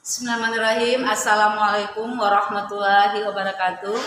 Bismillahirrahmanirrahim. Assalamualaikum warahmatullahi wabarakatuh.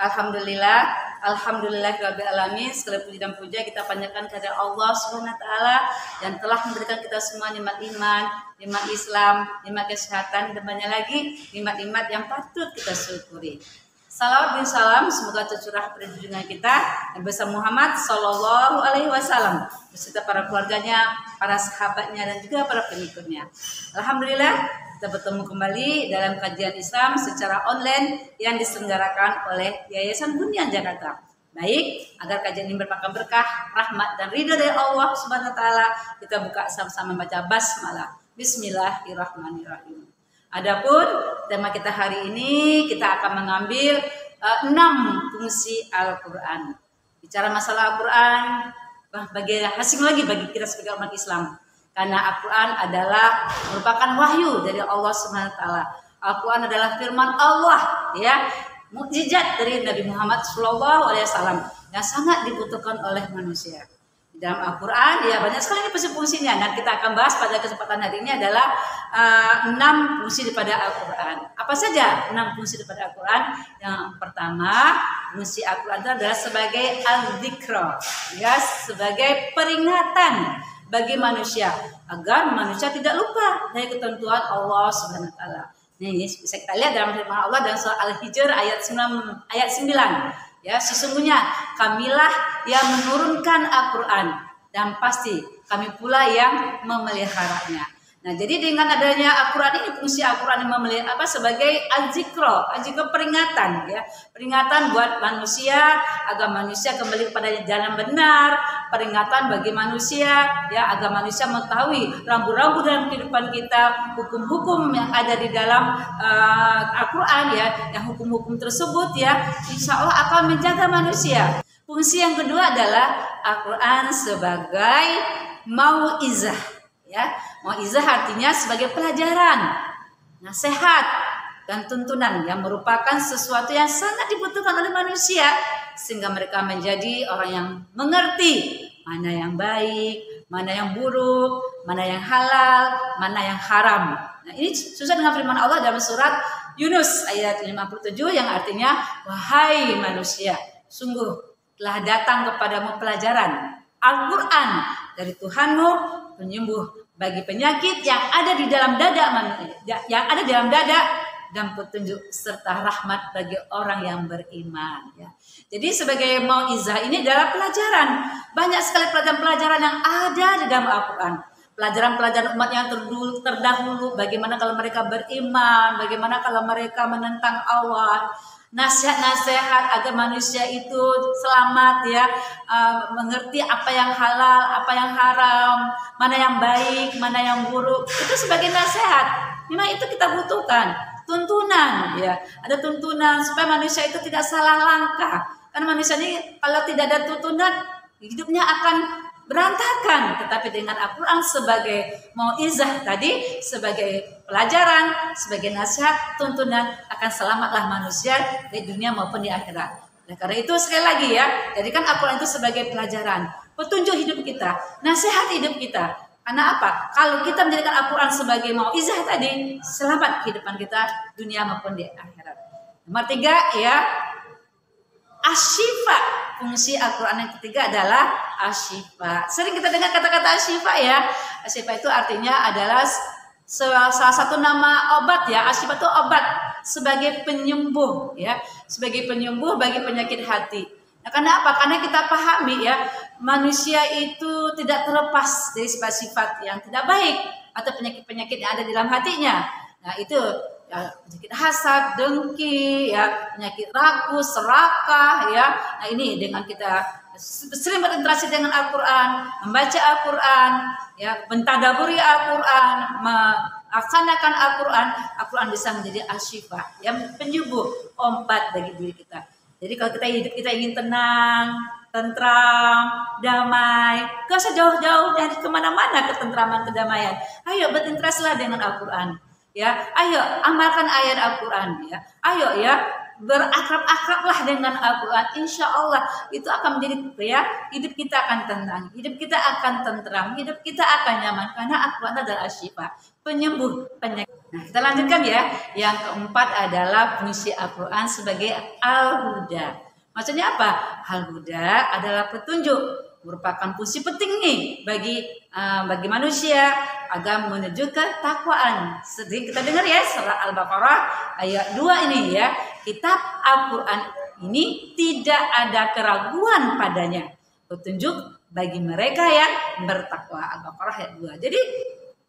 Alhamdulillahirabbil alamin. Segala puji dan puja kita panjatkan kepada Allah Subhanahu wa taala yang telah memberikan kita semua nikmat iman, nikmat Islam, nikmat kesehatan, dan banyak lagi nikmat-nikmat yang patut kita syukuri. Salawat dan salam semoga tercurah pada junjungan kita Nabi Muhammad Sallallahu Alaihi Wasallam beserta para keluarganya, para sahabatnya, dan juga para pengikutnya. Alhamdulillah kita bertemu kembali dalam kajian Islam secara online yang diselenggarakan oleh Yayasan Bunyan Jakarta. Baik, agar kajian ini merupakan berkah, rahmat, dan ridha dari Allah Subhanahu Wa Taala, kita buka sama-sama membaca basmalah. Bismillahirrahmanirrahim. Adapun tema kita hari ini, kita akan mengambil 6 fungsi Al-Quran. Bicara masalah Al-Quran, bagian asing lagi bagi kita sebagai umat Islam. Karena Al-Quran adalah merupakan wahyu dari Allah Subhanahu wa taala. Al-Quran adalah firman Allah, ya, mukjizat dari Nabi Muhammad Sallallahu Alaihi Wasallam yang sangat dibutuhkan oleh manusia. Di dalam Al-Quran, ya banyak sekali fungsi-fungsinya. Dan kita akan bahas pada kesempatan hari ini adalah 6 fungsi daripada Al-Quran. Apa saja 6 fungsi daripada Al-Quran? Yang pertama, fungsi Al-Quran itu adalah sebagai al-dzikra, ya, sebagai peringatan bagi manusia agar manusia tidak lupa dari ketentuan Allah Subhanahu wa taala. Ini bisa kita lihat dalam firman Allah dalam surah Al-Hijr ayat 9. Ya, sesungguhnya kamilah yang menurunkan Al-Quran dan pasti kami pula yang memeliharanya. Nah, jadi dengan adanya Al-Quran ini, fungsi Al-Quran yang memelihara sebagai al-zikro, peringatan, ya, peringatan buat manusia agar manusia kembali kepada jalan benar, peringatan bagi manusia, ya, agar manusia mengetahui rambu-rambu dalam kehidupan kita, hukum-hukum yang ada di dalam Al-Quran, ya, yang hukum-hukum tersebut, ya, insya Allah akan menjaga manusia. Fungsi yang kedua adalah Al-Quran sebagai mau'izah, ya. Mau'izah artinya sebagai pelajaran, nasihat, dan tuntunan yang merupakan sesuatu yang sangat dibutuhkan oleh manusia sehingga mereka menjadi orang yang mengerti mana yang baik, mana yang buruk, mana yang halal, mana yang haram. Nah, ini sesuai dengan firman Allah dalam surat Yunus ayat 57 yang artinya, wahai manusia, sungguh telah datang kepadamu pelajaran Al-Quran dari Tuhanmu, penyembuh bagi penyakit yang ada di dalam dada dan petunjuk serta rahmat bagi orang yang beriman, ya. Jadi sebagai mau'izah ini adalah pelajaran. Banyak sekali pelajaran-pelajaran yang ada di dalam Al-Quran. Pelajaran-pelajaran umat yang terdahulu, bagaimana kalau mereka beriman, bagaimana kalau mereka menentang Allah. Nasihat-nasihat agar manusia itu selamat, ya, mengerti apa yang halal, apa yang haram, mana yang baik, mana yang buruk. Itu sebagai nasihat. Memang itu kita butuhkan. Tuntunan, ya, ada tuntunan supaya manusia itu tidak salah langkah. Karena manusia ini kalau tidak ada tuntunan, hidupnya akan berantakan. Tetapi dengan Al-Quran sebagai mau'izah tadi, sebagai pelajaran, sebagai nasihat, tuntunan, akan selamatlah manusia di dunia maupun di akhirat. Nah, karena itu sekali lagi, ya, jadikan Al-Quran itu sebagai pelajaran, petunjuk hidup kita, nasihat hidup kita. Karena apa? Kalau kita menjadikan Al-Quran sebagai mau'izah tadi, selamat kehidupan kita dunia maupun di akhirat. Nomor 3, ya, asyifa. Fungsi Al-Quran yang ketiga adalah asyifa. Sering kita dengar kata-kata asyifa, ya. Asyifa itu artinya adalah salah satu nama obat, ya. Asyifa itu obat sebagai penyembuh, ya, sebagai penyembuh bagi penyakit hati. Nah, karena apa? Karena kita pahami, ya, manusia itu tidak terlepas dari sifat-sifat yang tidak baik atau penyakit-penyakit yang ada di dalam hatinya. Nah, itu, ya, penyakit hasad, dengki, ya, penyakit rakus, serakah, ya. Nah, ini dengan kita sering berinteraksi dengan Al-Quran, membaca Al-Quran, ya, mentadaburi Al-Quran, melaksanakan Al-Quran, Al-Quran bisa menjadi asyifa, yang penyembuh, obat bagi diri kita. Jadi kalau kita ingin tenang, tentram, damai, gak usah jauh-jauh dari kemana-mana ketentraman, kedamaian. Ayo berinteraksilah dengan Al-Quran. Ya, ayo amalkan ayat Al-Quran, ya. Ayo, ya, berakrab-akrablah dengan Al-Quran. Insya Allah itu akan menjadi hidup kita akan tenang, hidup kita akan tentram, hidup kita akan nyaman karena Al-Quran adalah asyifa, penyembuh penyakit. Nah, kita lanjutkan ya. Yang keempat adalah fungsi Al-Quran sebagai al-huda. Maksudnya apa? Al-huda adalah petunjuk, merupakan fungsi penting nih bagi manusia agar menuju ketakwaan. Sedih kita dengar ya surah Al-Baqarah ayat 2 ini ya. Kitab Al-Quran ini tidak ada keraguan padanya. Petunjuk bagi mereka yang bertakwa. Al-Baqarah ayat 2. Jadi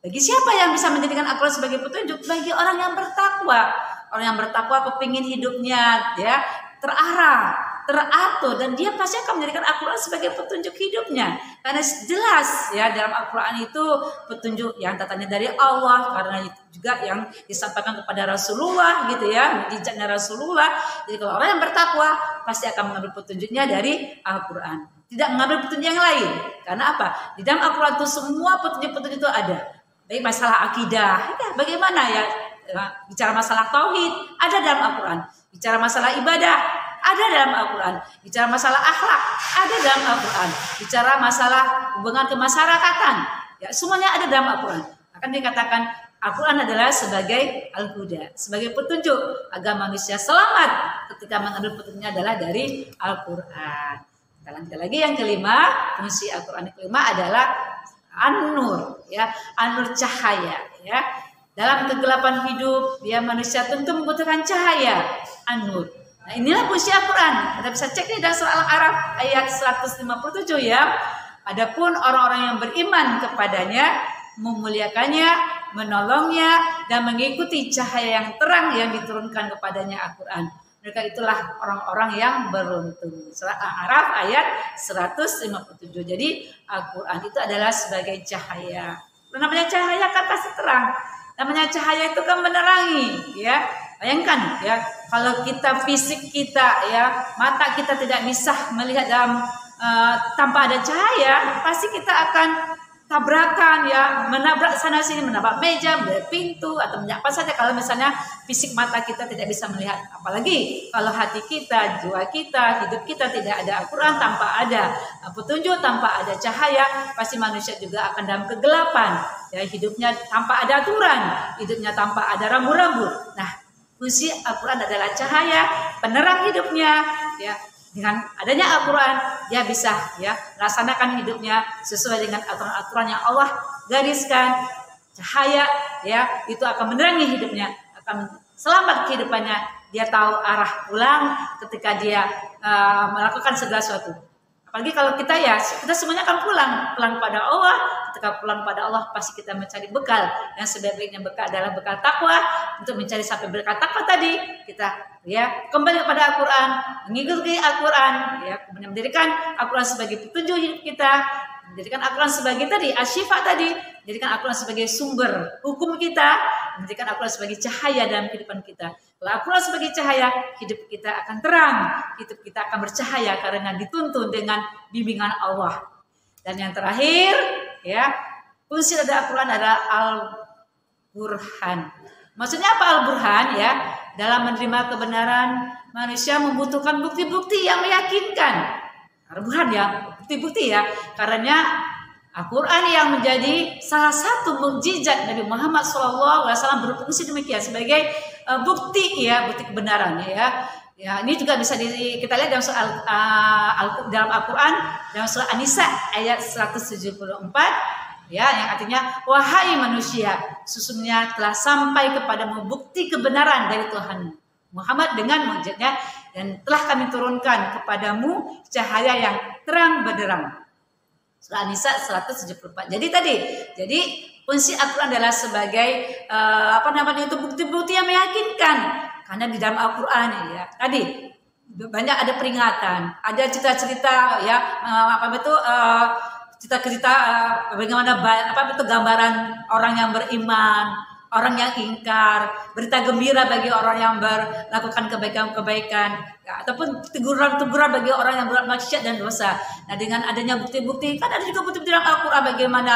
bagi siapa yang bisa menjadikan Al-Quran sebagai petunjuk? Bagi orang yang bertakwa. Orang yang bertakwa kepingin hidupnya ya terarah, teratur, dan dia pasti akan menjadikan Al-Quran sebagai petunjuk hidupnya. Karena jelas ya dalam Al-Quran itu petunjuk yang datangnya dari Allah, karena itu juga yang disampaikan kepada Rasulullah gitu ya, mukjizatnya Rasulullah. Jadi kalau orang yang bertakwa pasti akan mengambil petunjuknya dari Al-Quran, tidak mengambil petunjuk yang lain. Karena apa? Di dalam Al-Quran itu semua petunjuk-petunjuk itu ada. Baik masalah akidah, ya, bagaimana ya bicara masalah tauhid ada dalam Al-Quran, bicara masalah ibadah ada dalam Al-Quran, bicara masalah akhlak ada dalam Al-Quran, bicara masalah hubungan kemasyarakatan, ya semuanya ada dalam Al-Quran. Akan dikatakan Al-Quran adalah sebagai al-huda, sebagai petunjuk agar manusia selamat ketika mengambil petunjuknya adalah dari Al-Quran. Kita lanjut lagi yang kelima, fungsi Al-Quran yang kelima adalah an-nur, ya, an-nur cahaya, ya. Dalam kegelapan hidup, ya manusia tentu membutuhkan cahaya, an-nur. Nah, inilah fungsi Al-Quran. Kita bisa cek di dalam surah Al-A'raf ayat 157 ya. Adapun orang-orang yang beriman kepadanya, memuliakannya, menolongnya, dan mengikuti cahaya yang terang yang diturunkan kepadanya Al-Quran. Mereka itulah orang-orang yang beruntung. Surah Al-A'raf ayat 157. Jadi Al-Quran itu adalah sebagai cahaya. Namanya cahaya kan pasti terang. Namanya cahaya itu kan menerangi, ya. Bayangkan ya, kalau kita fisik kita ya, mata kita tidak bisa melihat tanpa ada cahaya, pasti kita akan tabrakan ya, menabrak sana sini, menabrak meja, menabrak pintu atau apa saja kalau misalnya fisik mata kita tidak bisa melihat. Apalagi kalau hati kita, jiwa kita, hidup kita tidak ada Al-Quran, tanpa ada petunjuk, tanpa ada cahaya, pasti manusia juga akan dalam kegelapan. Ya, hidupnya tanpa ada aturan, hidupnya tanpa ada rambu-rambu. Nah, fungsi Al-Quran adalah cahaya, penerang hidupnya, ya. Dengan adanya Al-Quran, dia bisa ya laksanakan hidupnya sesuai dengan aturan-aturan yang Allah gariskan. Cahaya ya itu akan menerangi hidupnya, akan selamat kehidupannya. Dia tahu arah pulang ketika dia melakukan segala sesuatu. Apalagi kalau kita semuanya akan pulang pada Allah. Ketika pulang pada Allah pasti kita mencari bekal. Yang sebaik-baiknya bekal adalah bekal takwa. Untuk mencari sampai bekal takwa tadi, kita ya kembali kepada Al-Quran, mengikuti Al-Quran, ya kemudian menjadikan Al-Quran sebagai petunjuk hidup kita, menjadikan Al-Quran sebagai tadi asyifa tadi, menjadikan Al-Quran sebagai sumber hukum kita, menjadikan Al-Quran sebagai cahaya dalam kehidupan kita. Kalau Al-Quran sebagai cahaya, hidup kita akan terang, hidup kita akan bercahaya karena dituntun dengan bimbingan Allah. Dan yang terakhir, ya fungsi dari Al-Quran adalah Al-Burhan. Maksudnya apa Al-Burhan ya? Dalam menerima kebenaran, manusia membutuhkan bukti-bukti yang meyakinkan. Al-Burhan ya, bukti-bukti ya. Karena Al-Quran yang menjadi salah satu mukjizat Nabi Muhammad SAW berfungsi demikian sebagai bukti ya, bukti kebenaran ya. Ya, ini juga bisa kita lihat dalam dalam Al-Quran dalam surah An-Nisa ayat 174 ya, yang artinya wahai manusia, sesungguhnya telah sampai kepadamu bukti kebenaran dari Tuhan Muhammad dengan mukjizatnya, dan telah kami turunkan kepadamu cahaya yang terang benderang. Surah An-Nisa 174. Jadi fungsi Al-Quran adalah sebagai itu bukti-bukti yang meyakinkan. Karena di dalam Al-Quran ya tadi banyak ada peringatan, ada cerita-cerita ya, cerita-cerita bagaimana gambaran orang yang beriman, orang yang ingkar, berita gembira bagi orang yang melakukan kebaikan-kebaikan, ya, ataupun teguran-teguran bagi orang yang berbuat maksiat dan dosa. Nah, dengan adanya bukti-bukti, kan ada juga bukti-bukti dalam Al-Quran bagaimana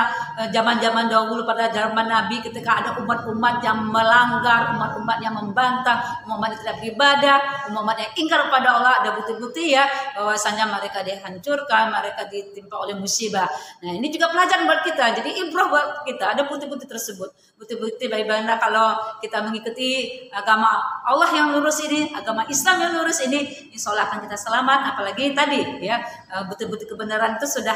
zaman-zaman dahulu pada zaman Nabi ketika ada umat-umat yang melanggar, umat-umat yang membantah, umat yang tidak beribadah, umat yang ingkar kepada Allah, ada bukti-bukti ya bahwasanya mereka dihancurkan, mereka ditimpa oleh musibah. Nah, ini juga pelajaran buat kita. Jadi ibrah buat kita, ada bukti-bukti tersebut. Bukti-bukti bagaimana kalau kita mengikuti agama Allah yang lurus ini, agama Islam yang lurus ini, insya Allah akan kita selamat. Apalagi tadi ya bukti-bukti kebenaran itu sudah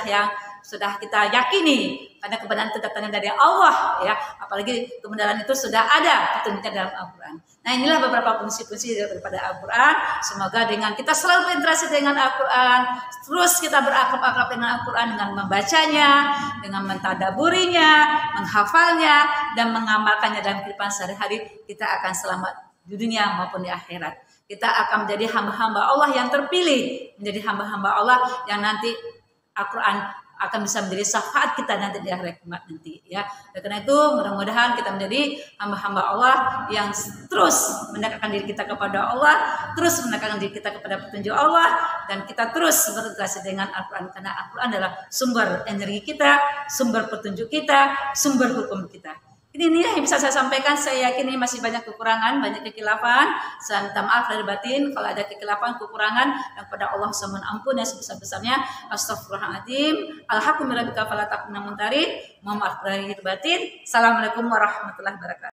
kita yakini karena kebenaran itu datangnya dari Allah ya. Apalagi kebenaran itu sudah ada petunjuknya dalam Al-Quran. Nah, inilah beberapa fungsi-fungsi daripada Al-Quran. Semoga dengan kita selalu berinteraksi dengan Al-Quran, terus kita berakrab-akrab dengan Al-Quran dengan membacanya, dengan mentadaburinya, menghafalnya, dan mengamalkannya dalam kehidupan sehari-hari, kita akan selamat di dunia maupun di akhirat. Kita akan menjadi hamba-hamba Allah yang terpilih, menjadi hamba-hamba Allah yang nanti Al-Quran akan bisa menjadi syafaat kita nanti di akhirat nanti ya. Oleh karena itu mudah-mudahan kita menjadi hamba-hamba Allah yang terus mendekatkan diri kita kepada Allah, terus mendekatkan diri kita kepada petunjuk Allah, dan kita terus berinteraksi dengan Al-Quran karena Al-Quran adalah sumber energi kita, sumber petunjuk kita, sumber hukum kita. Ini yang bisa saya sampaikan. Saya yakin ini masih banyak kekurangan, banyak kekilafan. Saya minta maaf lahir batin kalau ada kekilafan, kekurangan, dan kepada Allah saya mohon ampun yang sebesar-besarnya. Astagfirullahaladzim. Alhamdulillah fala taquna muntarin. Mohon maaf lahir batin. Assalamualaikum warahmatullahi wabarakatuh.